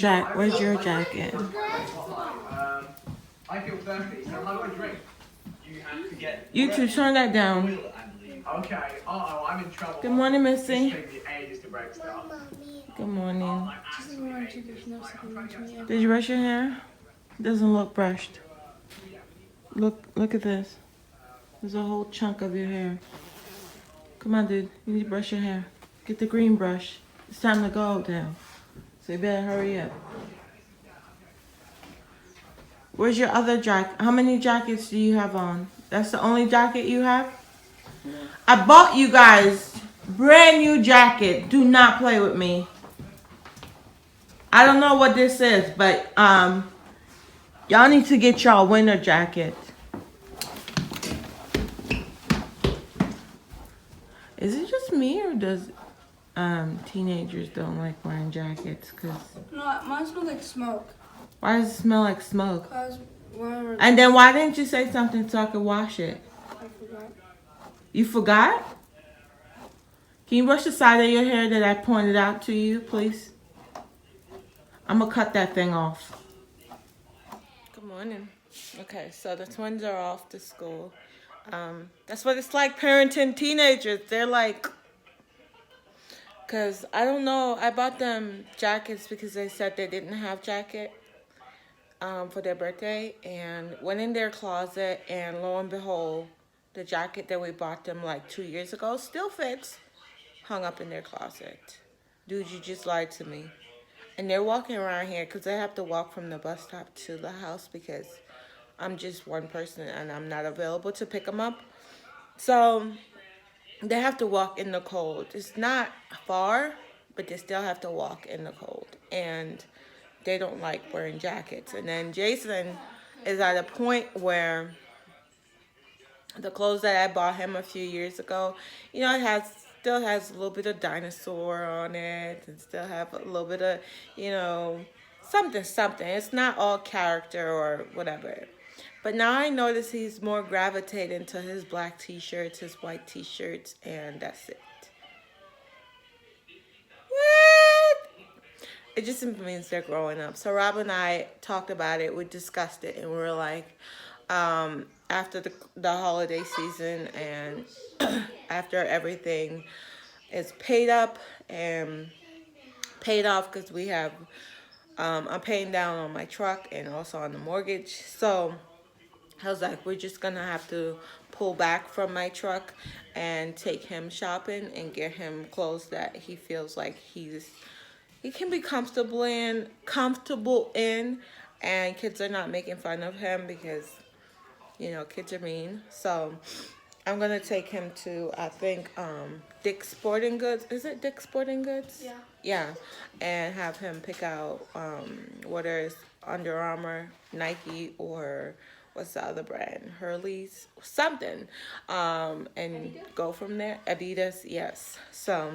Where's your jacket? I feel thirsty, so how do I drink? You have to get. You two, turn that down. Okay. Uh-oh, I'm in trouble. Good morning, Missy. It's taking me ages to break stuff. Good morning. Did Did you brush your hair? Doesn't look brushed. Look at this. There's a whole chunk of your hair. Come on, dude. You need to brush your hair. Get the green brush. It's time to go now. So you better hurry up. Where's your other jacket? How many jackets do you have on? That's the only jacket you have? I bought you guys brand new jacket. Do not play with me. I don't know what this is, but y'all need to get y'all winter jacket. Is it just me or does teenagers don't like wearing jackets? Cause No, mine smells like smoke. why does it smell like smoke? Cause whenever And then why didn't you say something so I could wash it? I forgot. You forgot? Can you brush the side of your hair that I pointed out to you, please? I'm gonna cut that thing off. Good morning. Okay, so the twins are off to school. That's what it's like parenting teenagers. They're like, cause I don't know. I bought them jackets because they said they didn't have jacket for their birthday, and went in their closet, and lo and behold, the jacket that we bought them like 2 years ago still fits. Hung up in their closet. Dude, you just lied to me. And they're walking around here because they have to walk from the bus stop to the house because I'm just one person and I'm not available to pick them up. So they have to walk in the cold. It's not far, but they still have to walk in the cold. And they don't like wearing jackets. And then Jason is at a point where the clothes that I bought him a few years ago, you know, it still has a little bit of dinosaur on it, and still have a little bit of, you know, something. It's not all character or whatever. But now I notice he's more gravitating to his black t-shirts, his white t-shirts, and that's it. What? It just simply means they're growing up. So Rob and I talked about it. We discussed it, and we were like, after the holiday season and after everything is paid up and paid off, because we have, I'm paying down on my truck and also on the mortgage. So I was like, we're just going to have to pull back from my truck and take him shopping and get him clothes that he feels like he can be comfortable in, and kids are not making fun of him because, you know, kids are mean. So I'm going to take him to, I think, Dick's Sporting Goods. Is it Dick's Sporting Goods? Yeah. Yeah. And have him pick out whether it's Under Armour, Nike, or what's the other brand? Hurley's? Something. And Adidas? Go from there. Adidas, yes. So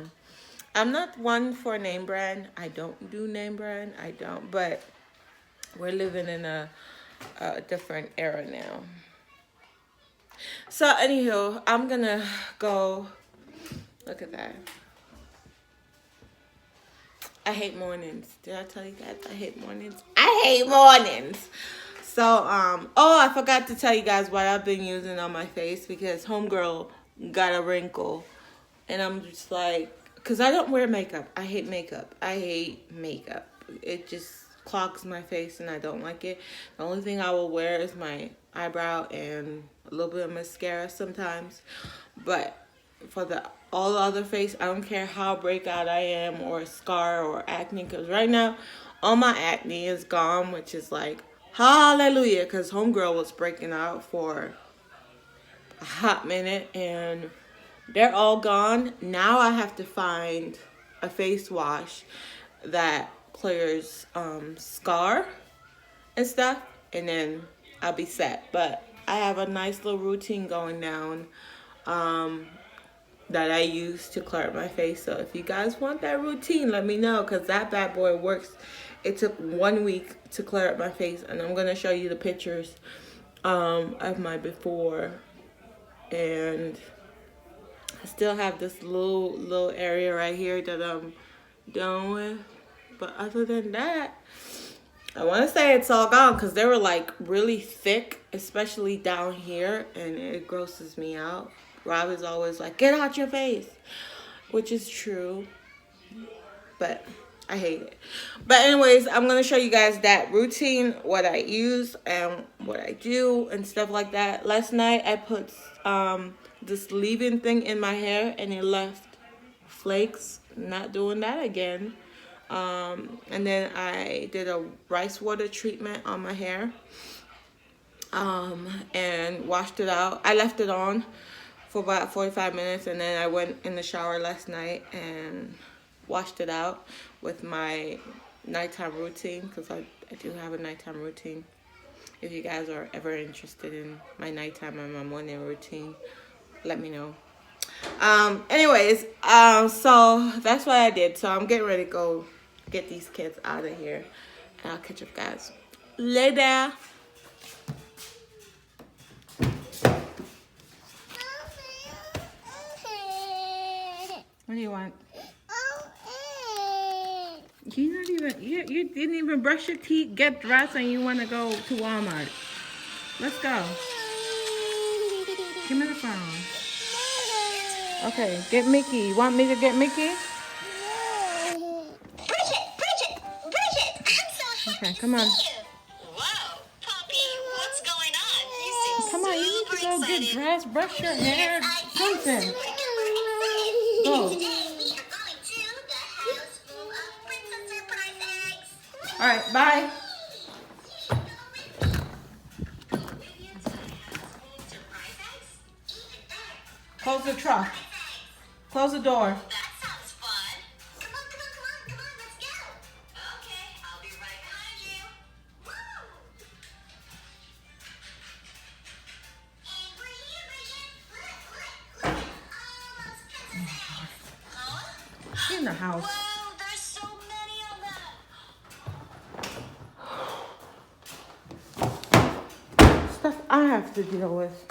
I'm not one for name brand. I don't do name brand. I don't. But we're living in a different era now. So anywho, I'm gonna go. Look at that. I hate mornings. Did I tell you guys I hate mornings? I hate mornings. So oh, I forgot to tell you guys what I've been using on my face, because homegirl got a wrinkle, and I'm just like, cause I don't wear makeup. I hate makeup. It just clogs my face and I don't like it. The only thing I will wear is my eyebrow and a little bit of mascara sometimes. But for all the other face, I don't care how breakout I am or scar or acne, because right now all my acne is gone, which is like hallelujah, because homegirl was breaking out for a hot minute and they're all gone. Now I have to find a face wash that clears scar and stuff, and then I'll be set. But I have a nice little routine going down that I use to clear up my face. So if you guys want that routine, let me know, because that bad boy works. It took 1 week to clear up my face, and I'm going to show you the pictures of my before. And I still have this little area right here that I'm done with. But other than that, I want to say it's all gone because they were like really thick, especially down here, and it grosses me out. Rob is always like, get out your face, which is true, but I hate it. But anyways, I'm going to show you guys that routine, what I use and what I do and stuff like that. Last night I put this leave-in thing in my hair and it left flakes. Not doing that again. And then I did a rice water treatment on my hair and washed it out. I left it on for about 45 minutes and then I went in the shower last night and washed it out with my nighttime routine, because I do have a nighttime routine. If you guys are ever interested in my nighttime and my morning routine, let me know. Anyways, so that's what I did. So I'm getting ready to go get these kids out of here, and I'll catch up guys later. What do you want? You didn't even brush your teeth, get dressed, and you want to go to Walmart. Let's go. Give me the phone. Okay, get Mickey. You want me to get Mickey? Bridget, I'm so happy Okay, come on. to see you. Whoa, Poppy, what's going on? You seem Come on, you need to super go get excited. dressed, brush your hair, I am something. super excited. Go. Today we are going to the house full of princess surprise eggs. All right, bye. Close the truck. Close the door. That sounds fun. Come on, let's go. Okay, I'll be right behind you. Woo! And we're here, Bridget. Look. Almost princess eggs. Huh? In the house. Wow, there's so many of them. Stuff I have to deal with.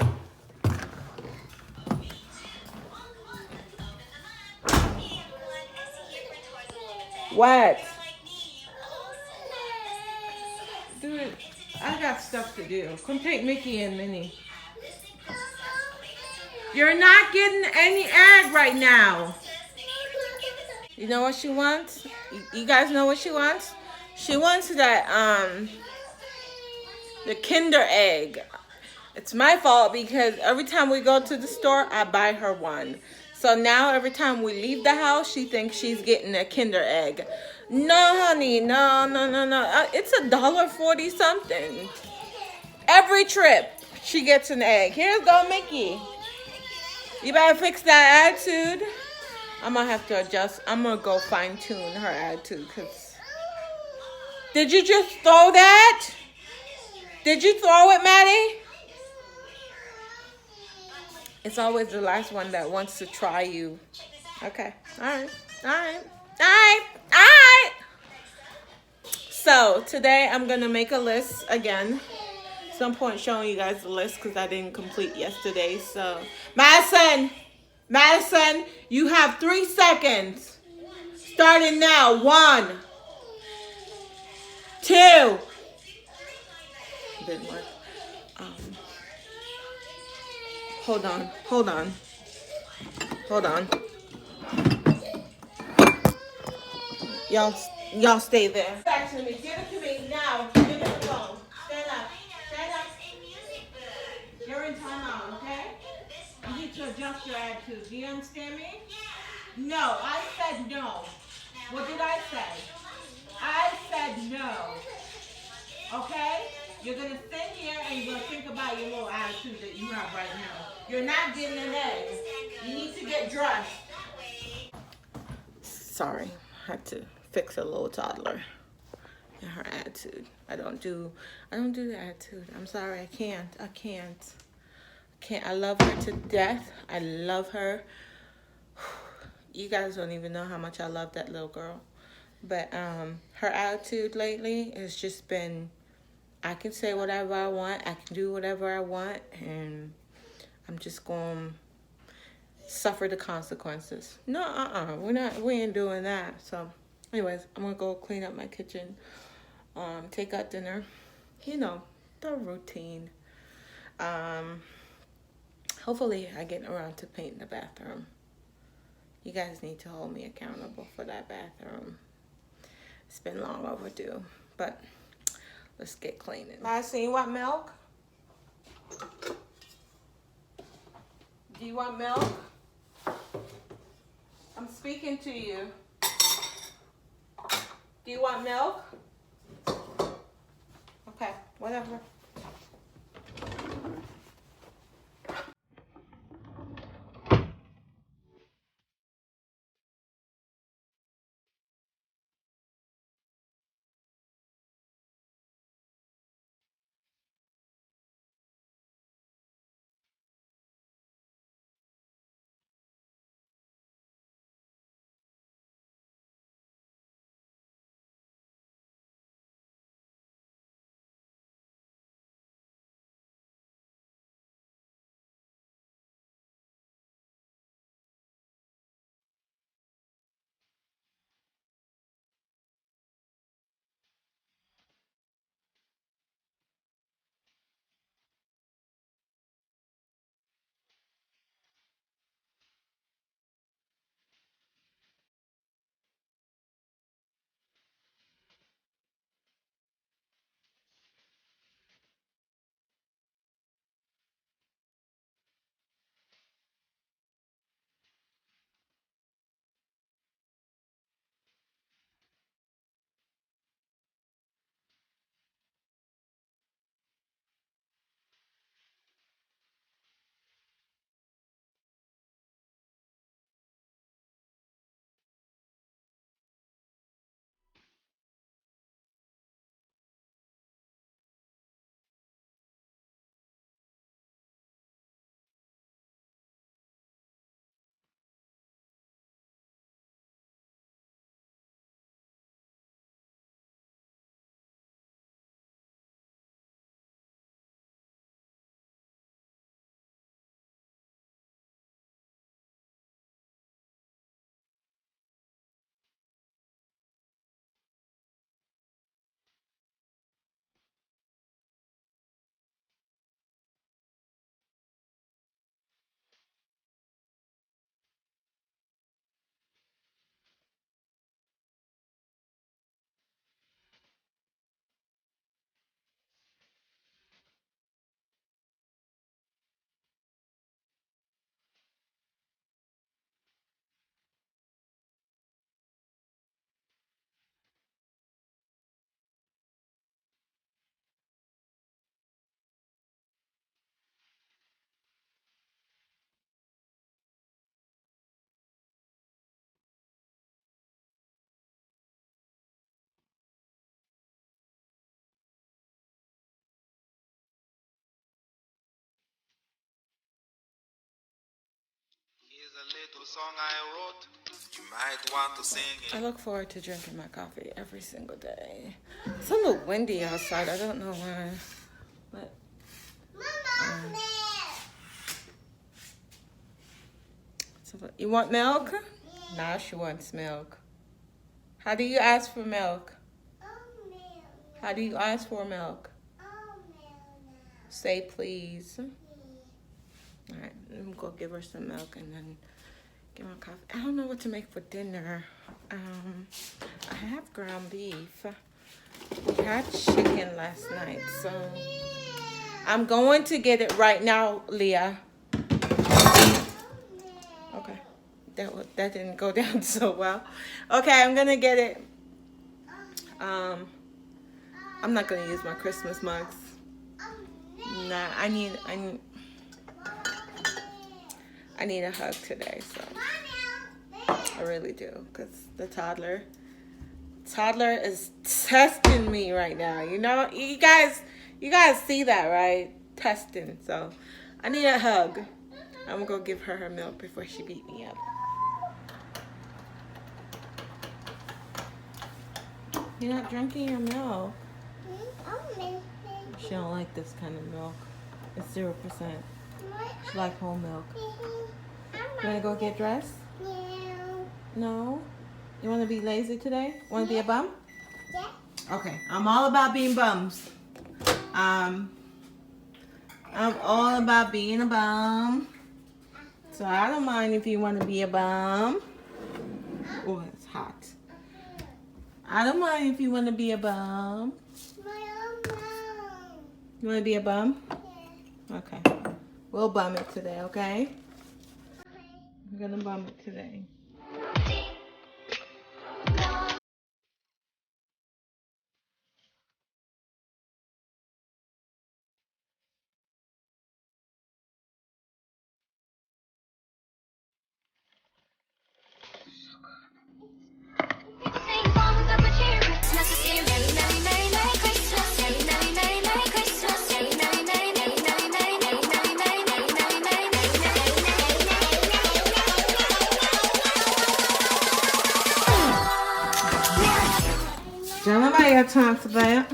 What? Dude, I got stuff to do. Come take Mickey and Minnie. You're not getting any egg right now. You know what she wants? You guys know what she wants? She wants that, the Kinder egg. It's my fault because every time we go to the store, I buy her one. So now every time we leave the house, she thinks she's getting a Kinder egg. No, honey, no. It's $1.40 something. Every trip, she gets an egg. Here's go, Mickey. You better fix that attitude. I'm gonna have to adjust. I'm gonna go fine tune her attitude. Cause did you just throw that? Did you throw it, Maddie? It's always the last one that wants to try you. Okay. All right. So today I'm gonna make a list again. Some point showing you guys the list because I didn't complete yesterday. So Madison, you have 3 seconds. Starting now. 1, 2. Didn't work. Hold on. Y'all stay there. Back to me. Give it to me now. Give it the phone. Stand up. You're in timeout, okay? You need to adjust your attitude. Do you understand me? No, I said no. What did I say? I said no. Okay? You're going to sit here and you're going to think about your little attitude that you have right now. You're not getting an egg. You need to get dressed. Sorry, I had to fix a little toddler and her attitude. I don't do the attitude. I'm sorry, I can't. I love her to death. I love her. You guys don't even know how much I love that little girl. But her attitude lately has just been, I can say whatever I want. I can do whatever I want. And I'm just going to suffer the consequences. No, we ain't doing that. So Anyways, I'm gonna go clean up my kitchen, take out dinner, you know, the routine. Hopefully I get around to painting the bathroom. You guys need to hold me accountable for that bathroom. It's been long overdue, but let's get cleaning. Madison, you want milk? Do you want milk? I'm speaking to you. Do you want milk? Okay, whatever. Here's a little song I wrote. You might want to sing it. I look forward to drinking my coffee every single day. It's a little windy outside. I don't know why. But you want milk? Now she wants milk. How do you ask for milk? How do you ask for milk? Say please. All right, let me go give her some milk and then get my coffee. I don't know what to make for dinner. I have ground beef. We had chicken last night, so I'm going to get it right now, Leah. Okay, that didn't go down so well. Okay, I'm gonna get it. I'm not gonna use my Christmas mugs. Nah, I need a hug today, so I really do, because the toddler is testing me right now. You know, you guys see that, right? Testing. So I need a hug. I'm gonna go give her her milk before she beat me up. You're not drinking your milk. She don't like this kind of milk. It's 0%. She like whole milk. You wanna go get dressed? No. You want to be lazy today? Want to be a bum? Yeah. Okay. I'm all about being bums. I'm all about being a bum. So I don't mind if you want to be a bum. Oh, it's hot. I don't mind if you want to be a bum. You want to be a bum? Yeah. Okay. We'll bum it today, okay? We're going to bum it today. Don't nobody got time for that.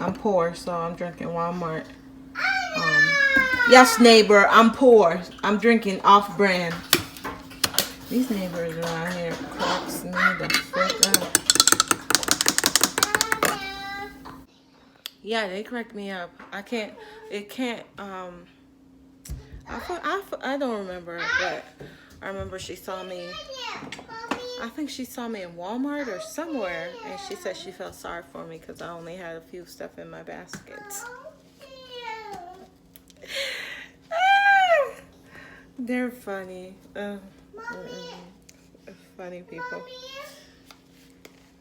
I'm poor, so I'm drinking Walmart. Yes, neighbor, I'm poor. I'm drinking off-brand. These neighbors around here cracks me the frick up. Yeah, they crack me up. I can't. It can't. I don't remember, but I remember she saw me. I think she saw me in Walmart or somewhere, and she said she felt sorry for me because I only had a few stuff in my basket. They're funny. Funny people.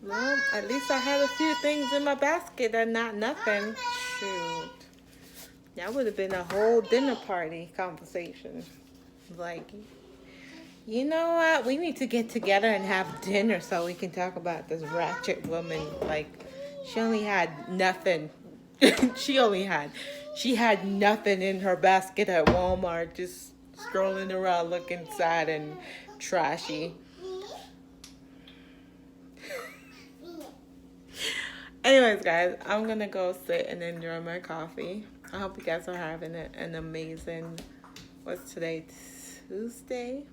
Well, at least I had a few things in my basket and not nothing. Shoot. That would have been a whole dinner party conversation. Like, you know what? We need to get together and have dinner so we can talk about this ratchet woman. Like, she only had nothing. She had nothing in her basket at Walmart, just strolling around looking sad and trashy. Anyways, guys, I'm going to go sit and enjoy my coffee. I hope you guys are having an amazing, what's today, Tuesday?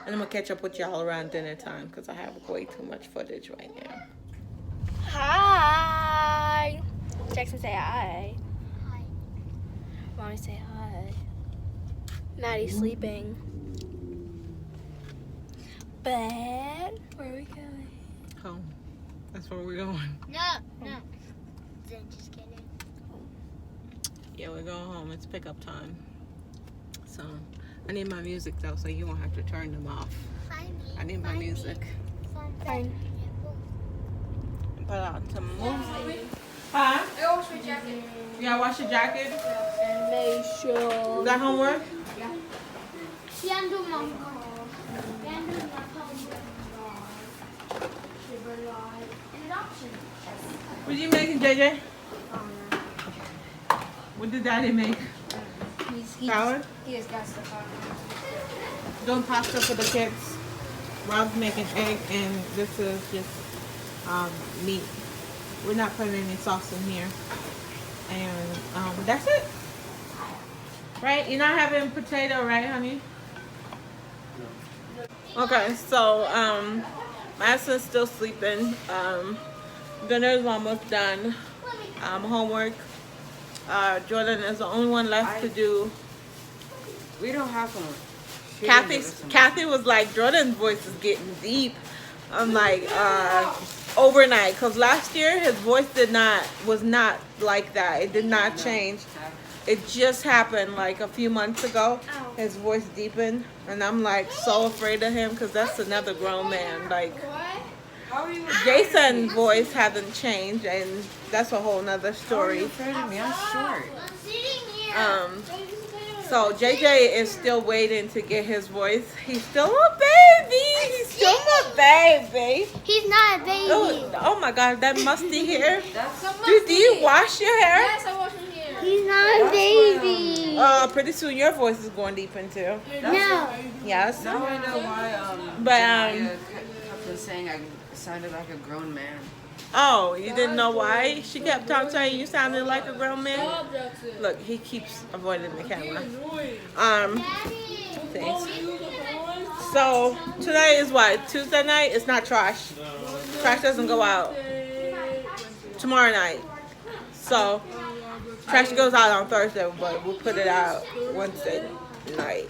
And I'm going to catch up with y'all around dinner time because I have way too much footage right now. Hi. Jackson, say hi. Hi. Mommy, say hi. Maddie's sleeping. But where are we going? Home. That's where we're going. No. Then just kidding. Yeah, we're going home. It's pickup time. So, I need my music though, so you won't have to turn them off. I need my music. Fine. Put out some music. Huh? I washed my jacket. You gotta wash your jacket? And make sure. Is that homework? What are you making, JJ? What did Daddy make? Salad? He has got stuff on. Doing pasta for the kids. Rob's making egg, and this is just meat. We're not putting any sauce in here. And that's it. Right? You're not having potato, right, honey? Okay, so Madison's still sleeping. Dinner is almost done. Homework. Jordan is the only one left to do. We don't have one. Kathy was like, Jordan's voice is getting deep. I'm like, overnight, because last year his voice was not like that. It did not change. It just happened like a few months ago. His voice deepened, and I'm like so afraid of him because that's another grown man. Like, Jason's voice hasn't changed, and that's a whole nother story. Afraid of me? I'm short. So JJ is still waiting to get his voice. He's still a baby. He's still a baby. He's not a baby. Oh my God, that musty hair. That's Do you wash your hair? Yes, I washed my hair. He's not a baby. Pretty soon your voice is going deep into. No. Yes. Now I know why But, Janaya kept on saying I sounded like a grown man. Oh, you didn't know why? She kept on saying you sounded like a grown man. Look, he keeps avoiding the camera. See? So today is what? Tuesday night? It's not trash. Trash doesn't go out tomorrow night. So trash goes out on Thursday, but we'll put it out Wednesday night.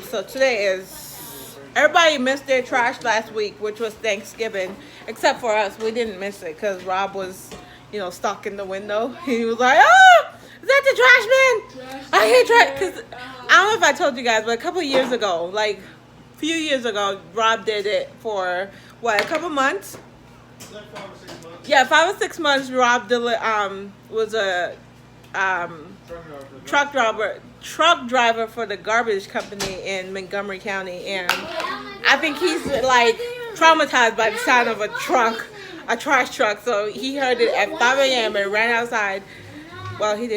So today is, everybody missed their trash last week, which was Thanksgiving, except for us. We didn't miss it because Rob was, you know, stuck in the window. He was like, "Oh, is that the trash man? I hate trash." Because I don't know if I told you guys, but a couple years ago, like a few years ago, Rob did it for what, a couple months? Yeah, 5 or 6 months. Rob was a truck driver for the garbage company in Montgomery County, and I think he's like traumatized by the sound of a trash truck. So he heard it at 5 a.m. and ran outside. Well, he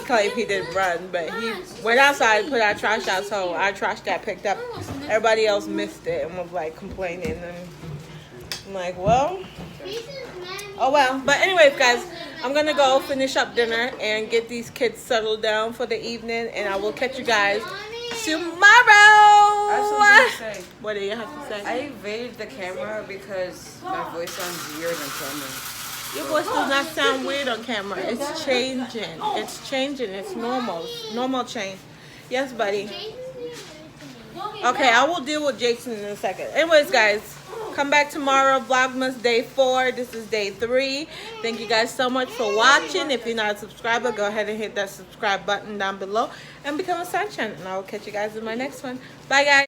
claimed he didn't run, but he went outside and put our trash out, so our trash got picked up. Everybody else missed it and was like complaining, and I'm like, well, oh well. But anyways, guys, I'm gonna go finish up dinner and get these kids settled down for the evening, and I will catch you guys tomorrow. I have something to say. What do you have to say? I evaded the camera because my voice sounds weird on camera. Your voice does not sound weird on camera. It's changing. It's changing. It's normal. Normal change. Yes, buddy. Okay, I will deal with Jason in a second. Anyways, guys, come back tomorrow. Vlogmas day 4. This is day 3. Thank you guys so much for watching. If you're not a subscriber, go ahead and hit that subscribe button down below and become a sunshine. And I will catch you guys in my next one. Bye, guys.